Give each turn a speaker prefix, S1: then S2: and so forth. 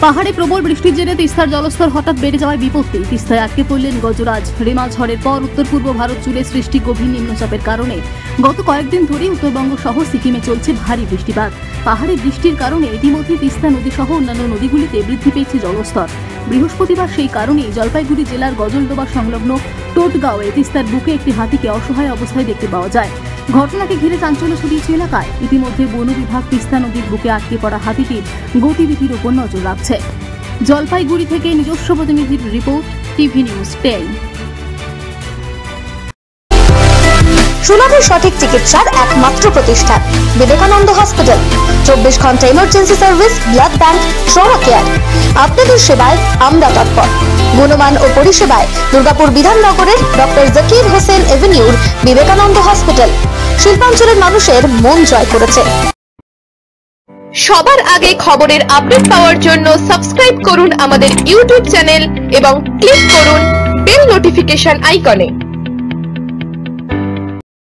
S1: পাহাড়ে প্রবল বৃষ্টির জেরে তিস্তার জলস্তর হঠাৎ বেড়ে যাওয়ায় বিপত্তি। তিস্তায় আটকে পড়লেন গজরাজ। রেমা ঝড়ের পর উত্তর পূর্ব ভারত জুড়ে সৃষ্টি গভীর নিম্নচাপের কারণে গত কয়েকদিন ধরেই উত্তরবঙ্গ সহ সিকিমে চলছে ভারী বৃষ্টিপাত। পাহাড়ে বৃষ্টির কারণে ইতিমধ্যে তিস্তা নদী সহ অন্যান্য নদীগুলিতে বৃদ্ধি পেয়েছে জলস্তর। বৃহস্পতিবার সেই কারণেই জলপাইগুড়ি জেলার গজলডোবা সংলগ্ন টোটগাঁওয়ে তিস্তার বুকে একটি হাতিকে অসহায় অবস্থায় দেখতে পাওয়া যায়। ঘটনাকে ঘিরে চাঞ্চল্য ছড়িয়েছে এলাকায়। ইতিমধ্যে বন বিভাগ তিস্তা নদীর বুকে আটকে পড়া হাতিটির গতিবিধির উপর নজর রাখছে। জলপাইগুড়ি থেকে নিজস্ব প্রতিনিধির রিপোর্ট, টিভি নিউজ 10।
S2: সুলভে সঠিক চিকিৎসার একমাত্র প্রতিষ্ঠান বিবেকানন্দ হসপিটাল। 24 ঘন্টা emergency service, blood bank, trauma care. আপনাদের সেবায় আমরা তৎপর। গুণমান ও পরিষেবায় দুর্গাপুর বিধাননগরের ডক্টর জাকির হোসেন এভিনিউর বিবেকানন্দ হসপিটাল শিল্পাঞ্চলের মানুষের মন জয় করেছে।
S3: সবার আগে খবরের আপডেট পাওয়ার জন্য সাবস্ক্রাইব করুন আমাদের ইউটিউব চ্যানেল এবং ক্লিক করুন বেল নোটিফিকেশন আইকনে।